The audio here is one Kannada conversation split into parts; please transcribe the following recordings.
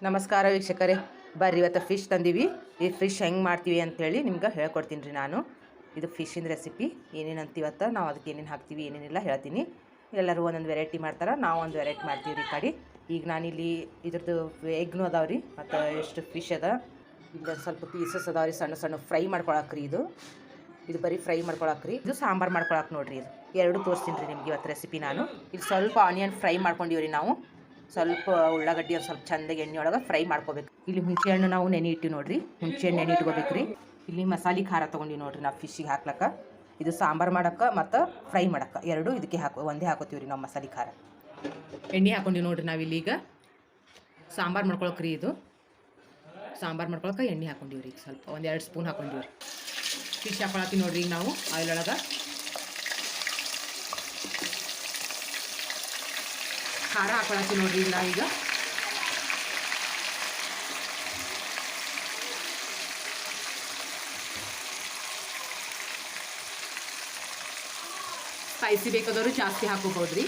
ನಮಸ್ಕಾರ ವೀಕ್ಷಕರೇ, ಬರ್ರಿ ಇವತ್ತು ಫಿಶ್ ತಂದೀವಿ. ಈ ಫಿಶ್ ಹೆಂಗೆ ಮಾಡ್ತೀವಿ ಅಂತೇಳಿ ನಿಮ್ಗೆ ಹೇಳ್ಕೊಡ್ತೀನಿ ರೀ ನಾನು. ಇದು ಫಿಶಿನ ರೆಸಿಪಿ. ಏನೇನು ಅಂತೀವತ್ತ ನಾವು ಅದಕ್ಕೆ ಏನೇನು ಹಾಕ್ತೀವಿ ಏನೇನಿಲ್ಲ ಹೇಳ್ತೀನಿ. ಎಲ್ಲರೂ ಒಂದೊಂದು ವೆರೈಟಿ ಮಾಡ್ತಾರೆ, ನಾವು ಒಂದು ವೆರೈಟಿ ಮಾಡ್ತೀವಿ ರೀ ಕಡೆ. ಈಗ ನಾನಿಲ್ಲಿ ಇದ್ರದ್ದು ಎಗ್ನೂ ಅದಾವೆ ರೀ, ಮತ್ತು ಎಷ್ಟು ಫಿಶ್ ಅದ, ಇಲ್ಲ ಸ್ವಲ್ಪ ಪೀಸಸ್ ಅದಾವೆ ರೀ, ಸಣ್ಣ ಸಣ್ಣ ಫ್ರೈ ಮಾಡ್ಕೊಳಕ್ರಿ. ಇದು ಬರೀ ಫ್ರೈ ಮಾಡ್ಕೊಳಕ್ರಿ. ಇದು ಸಾಂಬಾರು ಮಾಡ್ಕೊಳಕ್ಕೆ ನೋಡಿರಿ. ಇದು ಎರಡು ತೋರಿಸ್ತೀನಿ ರೀ ನಿಮ್ಗೆ ಇವತ್ತು ರೆಸಿಪಿ ನಾನು. ಇಲ್ಲಿ ಸ್ವಲ್ಪ ಆನಿಯನ್ ಫ್ರೈ ಮಾಡ್ಕೊಂಡಿವಿ ರೀ ನಾವು. ಸ್ವಲ್ಪ ಉಳ್ಳಾಗಡ್ಡಿ ಒಂದು ಸ್ವಲ್ಪ ಚಂದಾಗಿ ಎಣ್ಣೆ ಒಳಗೆ ಫ್ರೈ ಮಾಡ್ಕೋಬೇಕು. ಇಲ್ಲಿ ಹುಣಸೆ ಹಣ್ಣು ನಾವು ನೆನೆ ಇಟ್ಟು ನೋಡಿರಿ, ಹುಣಸೆ ಹಣ್ಣು ನೆನೆ ಇಟ್ಕೋಬೇಕು ರೀ. ಇಲ್ಲಿ ಮಸಾಲೆ ಖಾರ ತೊಗೊಂಡು ನೋಡಿರಿ ನಾವು ಫಿಶ್ಶಿಗೆ ಹಾಕ್ಲಕ್ಕ. ಇದು ಸಾಂಬಾರು ಮಾಡೋಕ್ಕೆ ಮತ್ತು ಫ್ರೈ ಮಾಡೋಕ್ಕೆ ಎರಡು ಇದಕ್ಕೆ ಒಂದೇ ಹಾಕೋತೀವಿ ರೀ ನಾವು ಮಸಾಲೆ ಖಾರ. ಎಣ್ಣೆ ಹಾಕೊಂಡಿವಿ ನೋಡಿರಿ ನಾವಿಲ್ಲಿ. ಈಗ ಸಾಂಬಾರು ಮಾಡ್ಕೊಳಕ್ರಿ. ಇದು ಸಾಂಬಾರು ಮಾಡ್ಕೊಳಕ್ಕೆ ಎಣ್ಣೆ ಹಾಕೊಂಡಿವಿ ರೀ. ಸ್ವಲ್ಪ ಒಂದು 2 ಸ್ಪೂನ್ ಹಾಕೊಂಡಿವಿ ರೀ. ಫಿಶ್ ಹಾಕೊಳತ್ತೀವಿ ನೋಡಿರಿ ಈಗ ನಾವು ಆಯಿಲ್ ಒಳಗೆ. ಖಾರ ಹಾಕೊಳತ್ತೀವಿ ನೋಡಿರಿ ಈಗ ನಾವೀಗ. ಸ್ಪೈಸಿ ಬೇಕಾದವರು ಜಾಸ್ತಿ ಹಾಕೋಬೋದು ರೀ.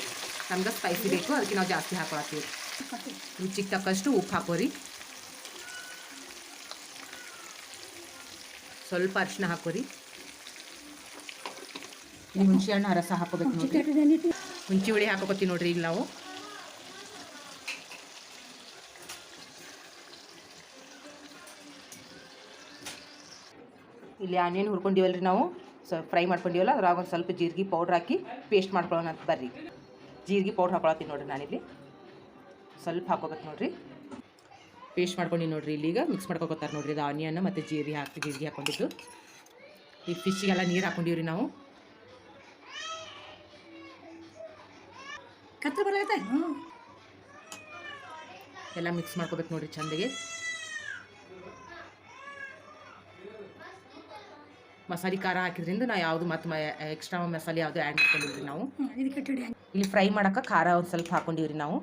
ನಮ್ಗೆ ಸ್ಪೈಸಿ ಬೇಕು, ಅದಕ್ಕೆ ನಾವು ಜಾಸ್ತಿ ಹಾಕೊಳತ್ತೀವಿ. ರುಚಿಗೆ ತಕ್ಕಷ್ಟು ಉಪ್ಪು ಹಾಕೋರಿ. ಸ್ವಲ್ಪ ಅರಿಶಿನ ಹಾಕೋರಿ. ಇಲ್ಲಿ ಹುಣಸೆ ಹಣ್ಣು ರಸ ಹಾಕೋಬೇಕು ನೋಡಿರಿ. ಹುಣಸೆ ಹುಳಿ ಹಾಕೋತೀವಿ ನೋಡಿರಿ ಈಗ ನಾವು. ಇಲ್ಲಿ ಆನಿಯನ್ ಹುರ್ಕೊಂಡಿವಲ್ರಿ ನಾವು, ಫ್ರೈ ಮಾಡ್ಕೊಂಡಿವಲ್ಲ, ಅದ್ರಾಗ ಒಂದು ಸ್ವಲ್ಪ ಜೀರಿಗೆ ಪೌಡ್ರ್ ಹಾಕಿ ಪೇಸ್ಟ್ ಮಾಡ್ಕೊಳ್ಳೋಣ ಅಂತ ಬರ್ರಿ. ಜೀರಿಗೆ ಪೌಡ್ರ್ ಹಾಕೊಳತ್ತೀನಿ ನೋಡಿರಿ ನಾನಿಲ್ಲಿ. ಸ್ವಲ್ಪ ಹಾಕೋಬೇಕು ನೋಡಿರಿ. ಪೇಸ್ಟ್ ಮಾಡ್ಕೊಂಡು ನೋಡಿರಿ ಇಲ್ಲಿಗ ಮಿಕ್ಸ್ ಮಾಡ್ಕೊತಾರೆ ನೋಡಿರಿ. ಇದು ಆನಿಯನ್ ಮತ್ತು ಜೀರಿಗೆ ಹಾಕ್ಕೊಂಡಿದ್ದು. ಈ ಫಿಶ್ಶಿಗೆಲ್ಲ ನೀರು ಹಾಕೊಂಡಿವ್ರಿ ನಾವು. ಎಲ್ಲ ಮಿಕ್ಸ್ ಮಾಡ್ಕೋಬೇಕು ನೋಡಿರಿ ಚಂದಿಗೆ. ಮಸಾಲೆ ಖಾರ ಹಾಕಿದ್ರಿಂದ ನಾವು ಯಾವುದು ಮತ್ತು ಎಕ್ಸ್ಟ್ರಾ ಮಸಾಲೆ ಯಾವುದು ಆ್ಯಡ್ ಮಾಡ್ಕೊಂಡಿವ್ರಿ ನಾವು. ಇಲ್ಲಿ ಫ್ರೈ ಮಾಡೋಕೆ ಖಾರ ಒಂದು ಸ್ವಲ್ಪ ಹಾಕೊಂಡಿವ್ರಿ ನಾವು.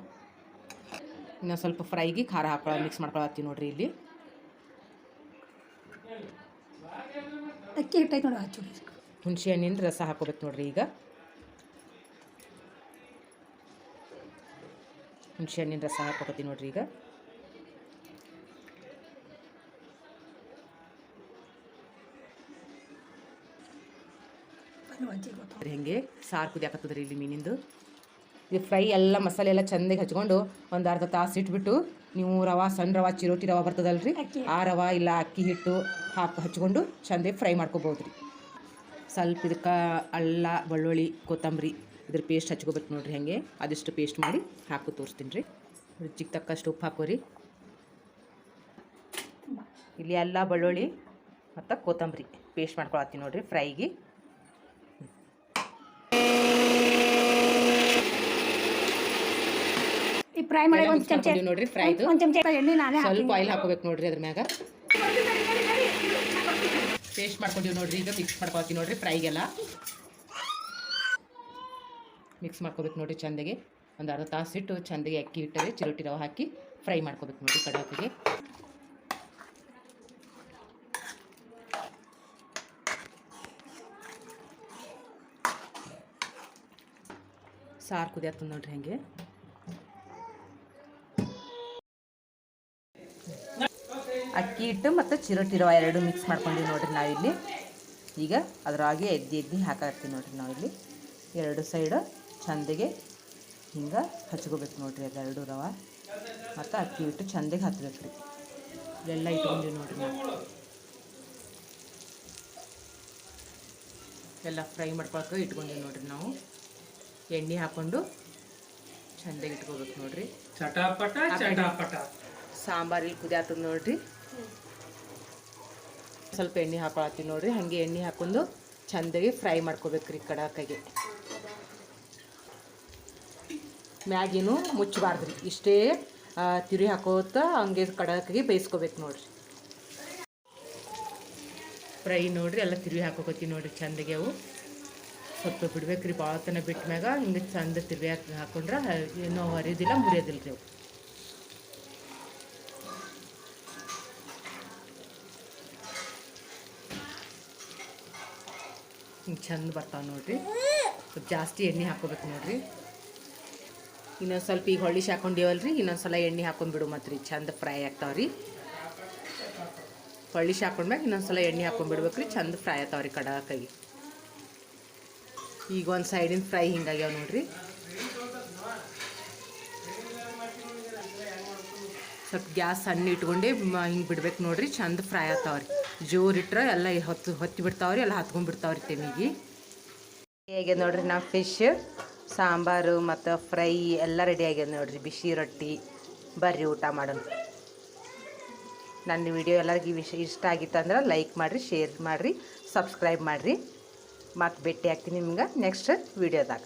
ಇನ್ನೊಂದು ಸ್ವಲ್ಪ ಫ್ರೈಗೆ ಖಾರ ಮಿಕ್ಸ್ ಮಾಡ್ಕೊಳತ್ತೀವಿ ನೋಡಿರಿ ಇಲ್ಲಿ. ಅಕ್ಕಿ ಹಿಟ್ಟೈತೆ ನೋಡಿ, ಹಚ್ಚು. ಹುಣಸೆ ಹಣ್ಣಿನ ರಸ ಹಾಕೋಬೇಕು ನೋಡಿರಿ ಈಗ. ಹುಣಸೆ ಹಣ್ಣಿನ ರಸ ಹಾಕೋಕತ್ತೀವಿ ನೋಡಿರಿ ಈಗ. ಹೆಂಗೆ ಸಾರು ಕುದಿಯಾಕತ್ತದ್ರಿ ಇಲ್ಲಿ ಮೀನಿಂದು. ಇದು ಫ್ರೈ ಎಲ್ಲ ಮಸಾಲೆ ಎಲ್ಲ ಚೆಂದಾಗಿ ಹಚ್ಕೊಂಡು ಒಂದು ಅರ್ಧ ತಾಸು ಇಟ್ಬಿಟ್ಟು ನೀವು ಸಣ್ಣ ರವೆ ಚಿರೋಟಿ ರವೆ ಬರ್ತದಲ್ರಿ, ಆ ರವೆ ಇಲ್ಲ ಅಕ್ಕಿ ಹಿಟ್ಟು ಹಚ್ಕೊಂಡು ಚೆಂದಾಗಿ ಫ್ರೈ ಮಾಡ್ಕೋಬೋದು ರೀ. ಸ್ವಲ್ಪ ಇದಕ್ಕೆ ಅಲ್ಲ, ಬೆಳ್ಳುಳ್ಳಿ, ಕೊತ್ತಂಬರಿ ಇದ್ರ ಪೇಸ್ಟ್ ಹಚ್ಕೋಬೇಕು ನೋಡಿರಿ. ಹೆಂಗೆ ಅದಿಷ್ಟು ಪೇಸ್ಟ್ ಮಾಡಿ ಹಾಕಿ ತೋರಿಸ್ತೀನಿ ರೀ. ರುಚಿಗೆ ತಕ್ಕಷ್ಟು ಉಪ್ಪು ಹಾಕೋರಿ. ಇಲ್ಲಿ ಅಲ್ಲ, ಬೆಳ್ಳುಳ್ಳಿ ಮತ್ತು ಕೊತ್ತಂಬರಿ ಪೇಸ್ಟ್ ಮಾಡ್ಕೊಳತ್ತೀನಿ ನೋಡಿರಿ ಫ್ರೈಗೆ. ಫ್ರೈ ಮಾಡಿ ಒಂದು ಚಮಚ ನೋಡ್ರಿ. ಫ್ರೈದು ಸ್ವಲ್ಪ ಆಯಿಲ್ ಹಾಕೋಬೇಕು ನೋಡ್ರಿ. ಅದ್ರ ಮ್ಯಾಗ ಪೇಸ್ಟ್ ಮಾಡ್ಕೊಂಡಿವಿ ನೋಡ್ರಿ. ಈಗ ಮಿಕ್ಸ್ ಮಾಡ್ಕೊಳ್ತೀವಿ ನೋಡ್ರಿ. ಫ್ರೈಗೆಲ್ಲ ಮಿಕ್ಸ್ ಮಾಡ್ಕೋಬೇಕು ನೋಡ್ರಿ ಚಂದಗೆ. ಒಂದು ಅರ್ಧ ತಾಸು ಇಟ್ಟು ಚಂದಗೆ ಅಕ್ಕಿ ಹಿಟ್ಟರೆ ಚಿರೋಟಿ ರವೆ ಹಾಕಿ ಫ್ರೈ ಮಾಡ್ಕೋಬೇಕು ನೋಡ್ರಿ ಕಡಾಕಿಗೆ. ಸಾರು ಕುದಿಯತ್ತದ ನೋಡ್ರಿ ಹೆಂಗೆ. ಅಕ್ಕಿ ಹಿಟ್ಟು ಮತ್ತು ಚಿರೋಟಿ ರವೆ ಎರಡು ಮಿಕ್ಸ್ ಮಾಡ್ಕೊಂಡಿವಿ ನೋಡ್ರಿ ನಾವಿಲ್ಲಿ. ಈಗ ಅದ್ರಾಗೆ ಎದ್ದಿ ಹಾಕಾಕ್ತೀವಿ ನೋಡ್ರಿ ನಾವಿಲ್ಲಿ. ಎರಡು ಸೈಡ್ ಚಂದಗೆ ಹಿಂಗೆ ಹಚ್ಕೋಬೇಕು ನೋಡ್ರಿ. ಅದೆರಡು ರವೆ ಮತ್ತು ಅಕ್ಕಿ ಹಿಟ್ಟು ಚಂದಗೆ ಹಚ್ಬೇಕು ರೀ. ಇವೆಲ್ಲ ಇಟ್ಕೊಂಡಿವಿ ನೋಡ್ರಿ ನಾವು. ಎಲ್ಲ ಫ್ರೈ ಮಾಡ್ಕೊಳಕ್ಕೆ ಇಟ್ಕೊಂಡಿವಿ ನೋಡ್ರಿ ನಾವು. ಎಣ್ಣೆ ಹಾಕ್ಕೊಂಡು ಚಂದಾಗಿ ಇಟ್ಕೋಬೇಕು ನೋಡ್ರಿ. ಸಾಂಬಾರು ಇಲ್ಲಿ ಕುದಿಯಾತದ ನೋಡ್ರಿ. ಸ್ವಲ್ಪ ಎಣ್ಣೆ ಹಾಕೊಳತ್ತೀವಿ ನೋಡ್ರಿ. ಹಾಗೆ ಎಣ್ಣೆ ಹಾಕೊಂಡು ಚಂದಾಗಿ ಫ್ರೈ ಮಾಡ್ಕೋಬೇಕ್ರಿ ಕಡಾಕಾಗೆ. ಮ್ಯಾಗೇನು ಮುಚ್ಚಬಾರ್ದು ರೀ, ಇಷ್ಟೇ ತಿರುವಿ ಹಾಕೋತ ಹಂಗೆ ಕಡಾಕಾಗೆ ಬೇಯಿಸ್ಕೋಬೇಕು ನೋಡ್ರಿ. ಫ್ರೈ ನೋಡ್ರಿ ಎಲ್ಲ ತಿರುವಿ ಹಾಕೋಕತ್ತೀವಿ ನೋಡ್ರಿ ಚಂದಾಗಿ. ಅವು ಸ್ವಲ್ಪ ಬಿಡ್ಬೇಕ್ರಿ, ಭಾಳ ತನ ಬಿಟ್ಟ ಮ್ಯಾಗ ಹಿಂಗೆ ಚಂದ ತಿರುವಿ ಹಾಕೊಂಡ್ರೆ ಏನೋ ಹರಿಯೋದಿಲ್ಲ, ಮುರಿಯೋದಿಲ್ಲ ರೀ ಅವು. ಹಿಂಗೆ ಚಂದ ಬರ್ತಾವೆ ನೋಡ್ರಿ. ಜಾಸ್ತಿ ಎಣ್ಣೆ ಹಾಕೋಬೇಕು ನೋಡ್ರಿ. ಇನ್ನೊಂದು ಸ್ವಲ್ಪ ಈಗ ಹೊಳ್ಳಿಸಿ ಹಾಕೊಂಡಿವಲ್ರಿ ಇನ್ನೊಂದು ಸಲ ಎಣ್ಣೆ ಹಾಕೊಂಡ್ಬಿಡು ಮತ್ತು ರೀ ಚಂದ ಫ್ರೈ ಆಗ್ತಾವ್ರಿ. ಹೊಳ್ಳಿಸಿ ಹಾಕೊಂಡ್ಮ್ಯಾಗ ಇನ್ನೊಂದು ಸಲ ಎಣ್ಣೆ ಹಾಕೊಂಡ್ಬಿಡ್ಬೇಕು ರೀ, ಚಂದ ಫ್ರೈ ಆಗ್ತಾವ್ರಿ ಕಡಾಕಾಗಿ. ಈಗ ಒಂದು ಸೈಡಿನ ಫ್ರೈ ಹಿಂಗಾಗ್ಯಾವ ನೋಡ್ರಿ. ಸ್ವಲ್ಪ ಗ್ಯಾಸ್ ಸಣ್ಣ ಇಟ್ಕೊಂಡೆ ಹಿಂಗೆ ಬಿಡ್ಬೇಕು ನೋಡ್ರಿ, ಚಂದ ಫ್ರೈ ಆಗ್ತಾವ್ರಿ. ಜೋರು ಇಟ್ರೆ ಎಲ್ಲ ಹೊತ್ತಿ ಬಿಡ್ತಾವ್ರಿ, ಎಲ್ಲ ಹತ್ಕೊಂಡ್ಬಿಡ್ತಾವ್ರಿ ತೆಮಿಗೆ. ಹೇಗೆ ನೋಡ್ರಿ ನಾವು ಫಿಶ್ ಸಾಂಬಾರು ಮತ್ತು ಫ್ರೈ ಎಲ್ಲ ರೆಡಿ ಆಗ್ಯದ ನೋಡ್ರಿ. ಬಿಸಿ ರೊಟ್ಟಿ ಬರ್ರಿ ಊಟ ಮಾಡೋಣ. ನನ್ನ ವಿಡಿಯೋ ಎಲ್ಲರಿಗೂ ಇಷ್ಟ ಆಗಿತ್ತು ಅಂದ್ರೆ ಲೈಕ್ ಮಾಡಿರಿ, ಶೇರ್ ಮಾಡಿರಿ, ಸಬ್ಸ್ಕ್ರೈಬ್ ಮಾಡಿರಿ. ಮತ್ತು ಭೇಟಿ ಆಗ್ತೀನಿ ನಿಮ್ಗೆ ನೆಕ್ಸ್ಟ್ ವಿಡಿಯೋದಾಗ.